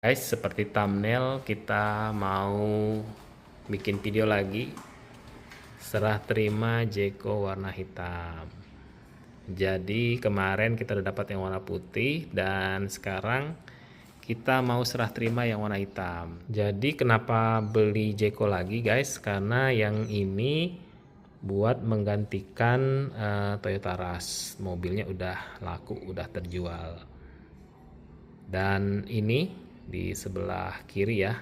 Guys, seperti thumbnail kita mau bikin video lagi. Serah terima Jeko warna hitam. Jadi kemarin kita udah dapat yang warna putih dan sekarang kita mau serah terima yang warna hitam. Jadi kenapa beli Jeko lagi guys? Karena yang ini buat menggantikan Toyota Rush. Mobilnya udah laku, udah terjual. Dan ini di sebelah kiri ya,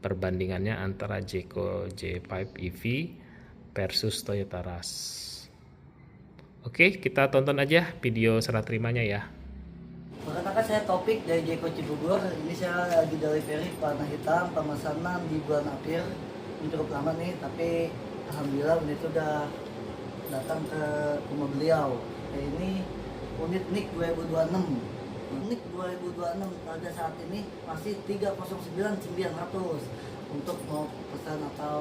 perbandingannya antara Jeko J5 EV versus Toyota Rush. Oke, kita tonton aja video serah terimanya ya. Perkenalkan, saya Topik dari Jeko Cibubur. Ini saya lagi delivery warna hitam, pemesanan di bulan April. Ini cukup lama nih, tapi alhamdulillah unit itu udah datang ke rumah beliau. Ini unit NIK 2026. NIK 2026 pada saat ini masih 309.900 untuk mau pesan atau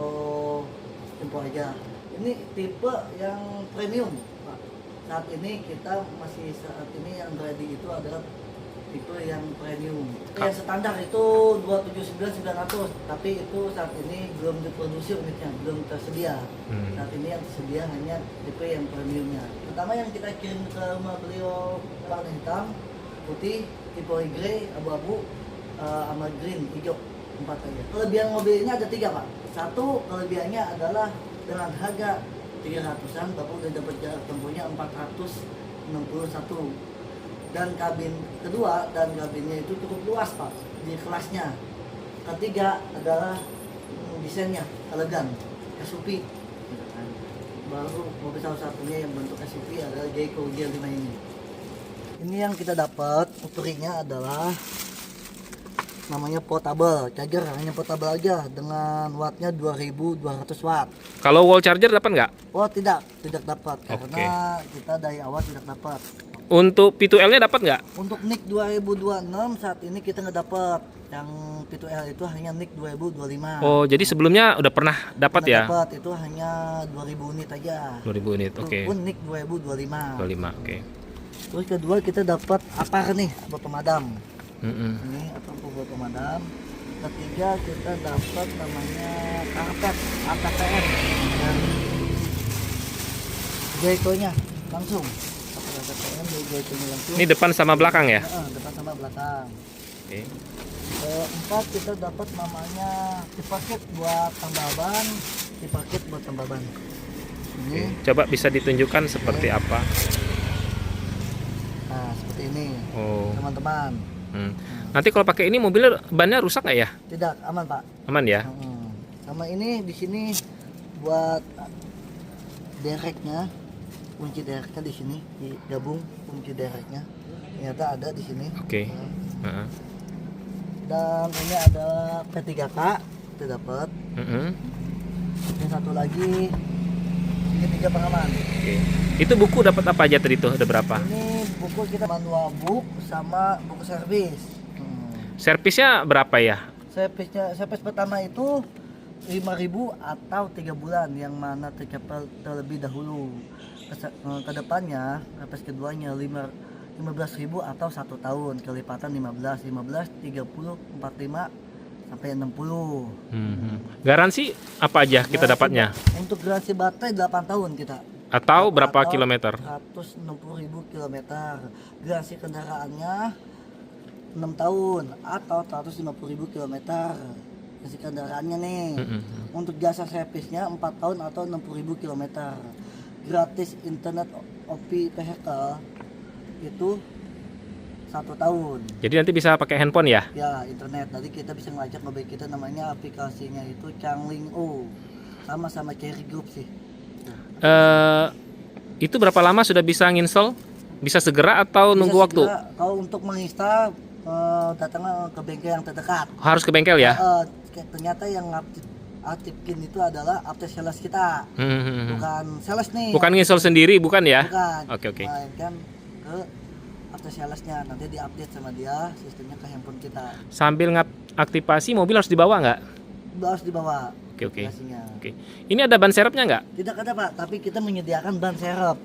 tempo aja. Ini tipe yang premium, Pak. Saat ini kita masih yang ready itu adalah tipe yang premium. Yang standar itu 279.900, tapi itu saat ini belum diproduksi unitnya, belum tersedia. Saat ini yang tersedia hanya tipe yang premiumnya. Pertama yang kita kirim ke rumah beliau warna hitam, putih, tipe grey, abu-abu, sama green, hijau, 4 aja. Kelebihan mobil ini ada 3, Pak. Satu, kelebihannya adalah dengan harga 300-an, Bapak udah dapat jarak tempuhnya 461. Dan kabin kedua, dan kabinnya itu cukup luas, Pak, di kelasnya. Ketiga adalah desainnya elegan, SUV. Baru mobil salah satunya yang bentuk SUV adalah Jeko G5 ini. Ini yang kita dapat utuhnya adalah namanya portable charger, hanya portable aja dengan wattnya 2200 watt. Kalau wall charger dapat nggak? Oh tidak dapat karena kita dari awal tidak dapat. Untuk P2L-nya dapat nggak? Untuk NIK 2026 saat ini kita nggak dapat. Yang P2L itu hanya NIK 2025. Oh, jadi sebelumnya udah pernah dapat ya? Dapat, itu hanya 2000 unit aja. 2000 unit, oke. Itu pun NIK 2025. 25, oke. Terus kedua kita dapat apa nih, buat pemadam. Mm-mm. Ini atau buat pemadam. Ketiga kita dapat namanya karpet ATPM dan Jeko-nya langsung. ATPM dari Jeko-nya langsung. Ini depan sama belakang ya? Depan sama belakang. Oke. Keempat kita dapat namanya tipaket buat tambahan, tipaket buat tambahan. Oke. Coba bisa ditunjukkan seperti apa? Nah seperti ini, Oh. teman-teman. Nanti kalau pakai ini mobilnya bannya rusak nggak ya? Tidak, aman, Pak. Aman ya? Sama ini di sini buat dereknya, kunci dereknya di sini digabung kunci dereknya. Ternyata ada di sini. Oke. Dan ini ada P3K kita dapat. Yang satu lagi segitiga pengaman. Oke. Itu buku dapat apa aja tadi tuh? Ada berapa? Ini buku kita manual book sama buku servis. Servisnya berapa ya? Servis pertama itu 5.000 atau 3 bulan, yang mana tercapai terlebih dahulu. Kedepannya servis keduanya 15.000 atau 1 tahun, kelipatan 15, 30, 45 sampai 60. Garansi apa aja kita dapatnya? Untuk garansi baterai 8 tahun kita. Atau berapa kilometer? 160.000 kilometer. Garansi kendaraannya 6 tahun atau 150.000 kilometer. Garansi kendaraannya nih. Untuk jasa servisnya 4 tahun atau 60.000 kilometer. Gratis internet OP vehicle itu 1 tahun. Jadi nanti bisa pakai handphone ya? Ya, internet. Tadi kita bisa ngelacak mobil kita, namanya aplikasinya itu Changling O. Sama-sama Cherry Group sih. Itu berapa lama sudah bisa nginstall? Bisa segera atau nunggu waktu? Kalau untuk menginstal datanglah ke bengkel yang terdekat. Harus ke bengkel ya? Ternyata yang aktifin itu adalah after sales kita. Bukan sales nih. Bukan nginstall sendiri, bukan ya? Bukan. Oke. Melainkan ke after salesnya, nanti diupdate sama dia sistemnya ke handphone kita. Sambil ngaktifasi mobil harus dibawa nggak? Harus dibawa. Oke. bagasinya. Oke. Ini ada ban serepnya nggak? Tidak ada Pak, tapi kita menyediakan ban serep.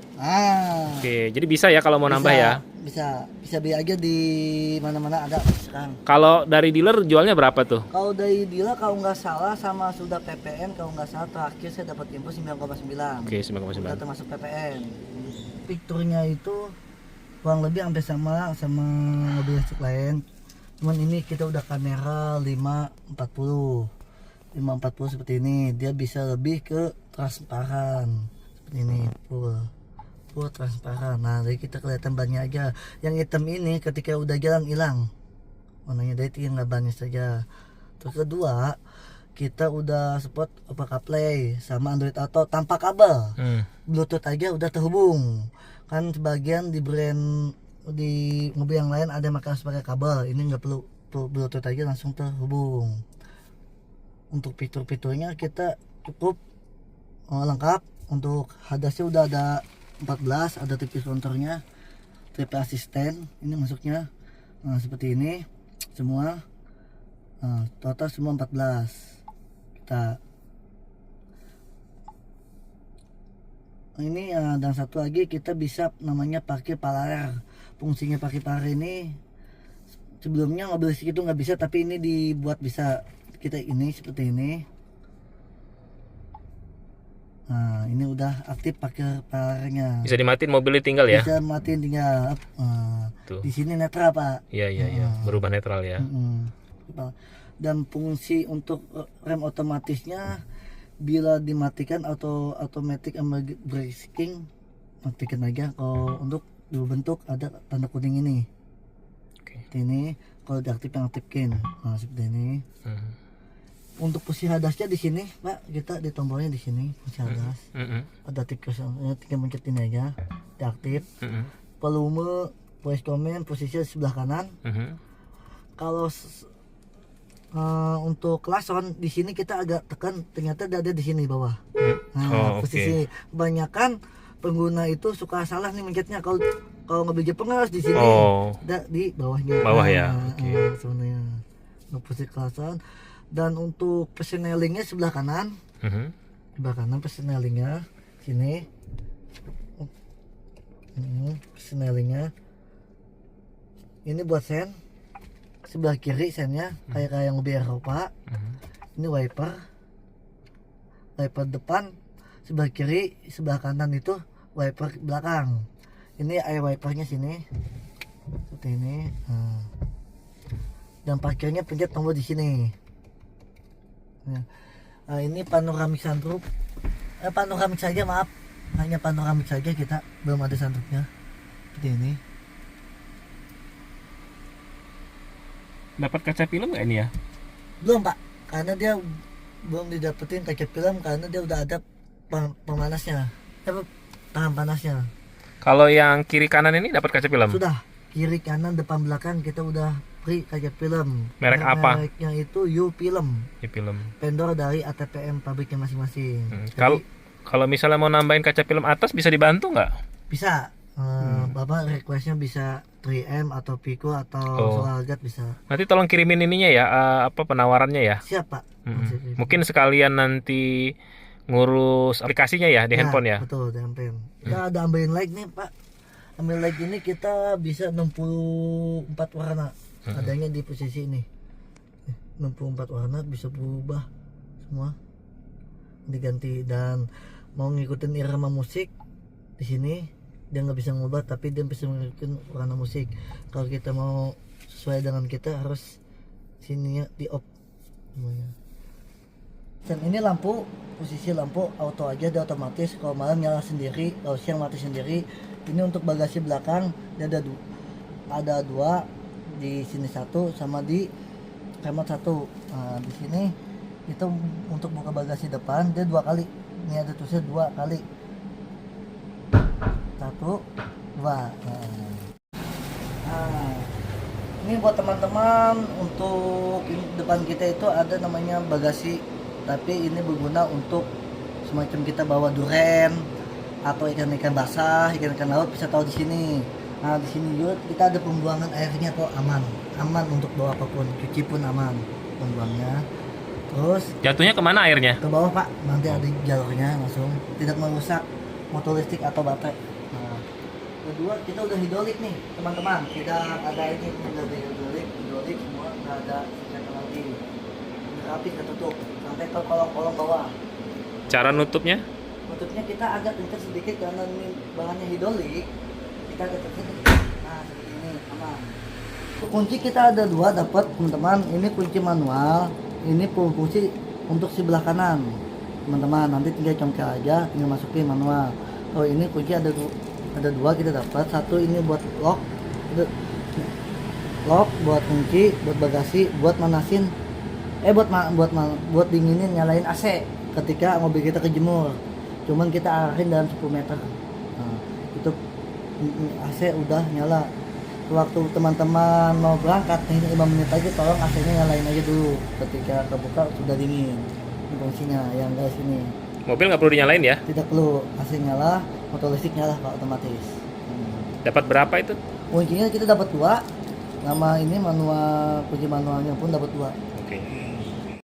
Oke, jadi bisa ya kalau mau nambah ya. Bisa beli aja di mana-mana ada sekarang. Kalau dari dealer jualnya berapa tuh? Kalau dari dealer kalau nggak salah sama sudah PPN, kalau nggak salah terakhir saya dapat info 9,9. Oke, Udah 9,9. termasuk PPN. Fiturnya itu kurang lebih hampir sama mobil listrik lain. Cuman ini kita udah kamera 540 seperti ini. Dia bisa lebih ke transparan seperti ini, full transparan. Nah, jadi kita kelihatan bannya aja. Yang hitam ini ketika udah jalan hilang warnanya, dari tinggal bannya saja. Terus kedua, kita udah support Apple CarPlay sama Android Auto tanpa kabel. Bluetooth aja udah terhubung. Kan sebagian di brand di mobil yang lain ada yang harus pakai kabel, ini nggak perlu Bluetooth aja langsung terhubung. Untuk fitur-fiturnya kita cukup lengkap. Untuk hadasnya udah ada 14, ada TV controlnya, TV asisten, ini masuknya seperti ini semua, total semua 14. Kita ini dan satu lagi kita bisa namanya parkir paralel. Fungsinya parkir paralel ini sebelumnya mobil listrik itu nggak bisa, tapi ini dibuat bisa. Kita ini seperti ini. Nah, ini udah aktif parkir paralelnya. Bisa dimatiin mobilnya tinggal ya? Bisa matiin tinggal. Tuh. Di sini netral Pak. Iya. Berubah netral ya. Dan fungsi untuk rem otomatisnya bila dimatikan atau automatic braking, matikan aja. Kalau untuk dua bentuk ada tanda kuning ini. Seperti ini. Kalau diaktif yang aktifkan. Nah, seperti ini. Untuk posisi hadasnya di sini, Pak, kita di tombolnya di sini posisi hadas. Ada tikus, tinggal mencet ini aja, diaktif. Volume, voice command, posisinya di sebelah kanan. Kalau untuk klakson di sini kita agak tekan, ternyata ada di sini bawah. Nah, posisi kebanyakan pengguna itu suka salah nih mencetnya. Kalau mobil Jepang harus di sini, di bawahnya. Bawah ya. Sebenarnya untuk posisi klakson. Dan untuk personelingnya sebelah kanan, sebelah kanan personelingnya sini, personelingnya ini buat sen, sebelah kiri sennya kayak yang lebih Eropa. Ini wiper depan, sebelah kiri, sebelah kanan itu wiper belakang. Ini air wipernya sini, seperti ini. Dan parkirnya pencet tombol di sini. Ini panoramik sunroof, panoramik saja, maaf, hanya panoramik saja, kita belum ada sunroofnya seperti ini. Dapat kaca film nggak ini ya? Belum Pak, karena dia belum didapetin kaca film, karena dia udah ada pemanasnya, tahan panasnya. Kalau yang kiri kanan ini dapat kaca film? Sudah, kiri kanan depan belakang kita udah free kaca film. Merek apa? Mereknya itu U-Film. U-Film. Vendor dari ATPM pabriknya masing-masing. Kalau misalnya mau nambahin kaca film atas bisa dibantu nggak? Bisa. Bapak requestnya bisa 3M atau Pico atau Solarguard bisa. Nanti tolong kirimin ininya ya, penawarannya ya. Siap Pak. Mungkin sekalian nanti ngurus aplikasinya ya di handphone ya. Betul, di handphone. Kita ada ambilin light nih Pak. Ambil light ini kita bisa 64 warna. Adanya di posisi ini 64 warna, bisa berubah semua, diganti. Dan mau ngikutin irama musik di sini dia nggak bisa ngubah, tapi dia bisa ngikutin warna musik. Kalau kita mau sesuai dengan kita harus sininya di off semuanya. Dan ini lampu, posisi lampu auto aja, dia otomatis. Kalau malam nyala sendiri, kalau siang mati sendiri. Ini untuk bagasi belakang dia ada dua, di sini satu sama di remote satu. Nah, di sini itu untuk buka bagasi depan dia 2 kali. Ini ada tulisnya 2 kali. 1, 2. Nah, ini buat teman-teman, untuk depan kita itu ada namanya bagasi, tapi ini berguna untuk semacam kita bawa duren atau ikan-ikan basah, ikan-ikan laut bisa tahu di sini. Nah, di sini juga kita ada pembuangan airnya kok, aman untuk bawa apapun, cuci pun aman pembuangnya. Terus Jatuhnya kemana airnya? ke bawah Pak, nanti ada jalurnya langsung, tidak merusak motor listrik atau baterai. Nah, kedua kita udah hidrolik nih teman-teman, kita ada ini udah hidrolik semua, nggak ada senjata lagi, udah rapi ketutup sampai ke kolong-kolong bawah. Cara nutupnya? Tutupnya kita agak kencang sedikit karena ini bahannya hidrolik, kita agak kencang. Nah seperti ini aman. Kunci kita ada dua dapat teman-teman, ini kunci manual, ini kunci untuk sebelah kanan teman-teman, nanti tinggal congkel aja, tinggal masukin manual. Oh ini kunci ada dua kita dapat, satu ini buat lock, buat kunci, buat bagasi, buat manasin, buat dinginin nyalain AC ketika mobil kita kejemur. Cuman kita arahin dalam 10 meter. Nah, itu AC udah nyala. Waktu teman-teman mau berangkat nih 5 menit aja, tolong AC-nya nyalain aja dulu. Ketika kebuka sudah dingin. Ini fungsinya yang guys ini. Mobil nggak perlu dinyalain ya? Tidak perlu, AC nyala, motor listrik nyala Pak otomatis. Dapat berapa itu? Kuncinya kita dapat 2. Nama ini manual, kunci manualnya pun dapat 2. Oke.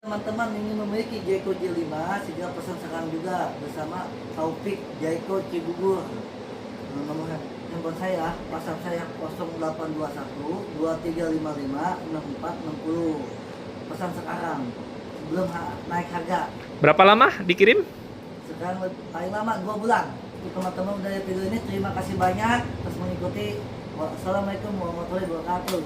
Teman-teman ini memiliki Jayco J5, segera pesan sekarang juga bersama Taufik Jayco Cibubur. Nomor handphone saya, WhatsApp saya 0821 2355 6460. Pesan sekarang sebelum naik harga. Berapa lama dikirim? Sekarang paling lama 2 bulan. Untuk teman-teman udah lihat video ini, terima kasih banyak terus mengikuti. Wassalamualaikum warahmatullahi wabarakatuh.